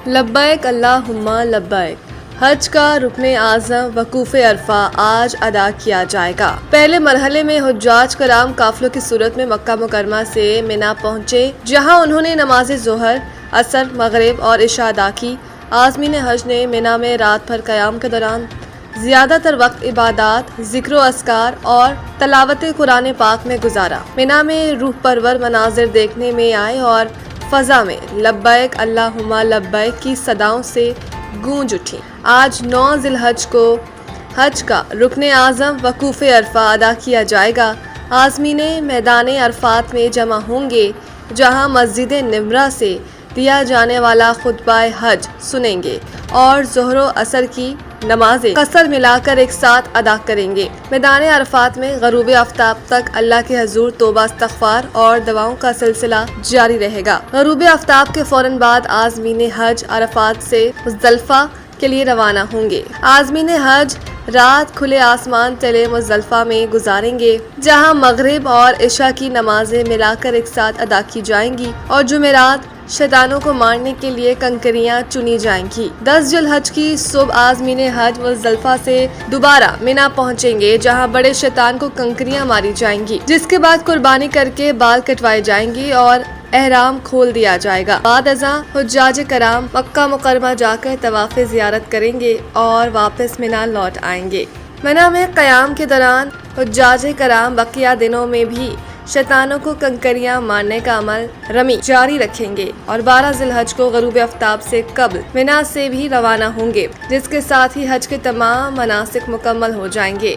لبیک اللہم لبیک حج کا رکن اعظم وقوف عرفہ آج ادا کیا جائے گا۔ پہلے مرحلے میں حجاج کرام قافلوں کی صورت میں مکہ مکرمہ سے منا پہنچے، جہاں انہوں نے نماز ظہر، عصر، مغرب اور عشاء ادا کی۔ عازمین حج نے منا میں رات بھر قیام کے دوران زیادہ تر وقت عبادات، ذکر و اذکار اور تلاوت قرآن پاک میں گزارا۔ منا میں روح پرور مناظر دیکھنے میں آئے اور فضا میں لبیک اللہم لبیک کی صداؤں سے گونج اٹھی۔ آج 9 ذی الحج کو حج کا رکن اعظم وقوف عرفہ ادا کیا جائے گا۔ عازمین میدان عرفات میں جمع ہوں گے، جہاں مسجد نمرہ سے دیا جانے والا خطبہ حج سنیں گے اور ظہر و عصر کی نمازیں قصر ملا کر ایک ساتھ ادا کریں گے۔ میدان عرفات میں غروب آفتاب تک اللہ کے حضور توبہ استغفار اور دعاؤں کا سلسلہ جاری رہے گا۔ غروب آفتاب کے فوراً بعد عازمین حج عرفات سے مزدلفہ کے لیے روانہ ہوں گے۔ عازمین حج رات کھلے آسمان تلے مزدلفہ میں گزاریں گے، جہاں مغرب اور عشاء کی نمازیں ملا کر ایک ساتھ ادا کی جائیں گی اور جمعرات شیطانوں کو مارنے کے لیے کنکریاں چنی جائیں گی۔ 10 ذی الحج کی صبح عازمین حج مزدلفہ سے دوبارہ منا پہنچیں گے، جہاں بڑے شیطان کو کنکریاں ماری جائیں گی، جس کے بعد قربانی کر کے بال کٹوائے جائیں گے اور احرام کھول دیا جائے گا۔ بعد ازاں حجاج کرام مکہ مکرمہ جا کر طواف زیارت کریں گے اور واپس منا لوٹ آئیں گے۔ منا میں قیام کے دوران حجاج کرام بقیہ دنوں میں بھی شیطانوں کو کنکریاں مارنے کا عمل رمی جاری رکھیں گے اور 12 ذی الحج کو غروب آفتاب سے قبل منا سے بھی روانہ ہوں گے، جس کے ساتھ ہی حج کے تمام مناسک مکمل ہو جائیں گے۔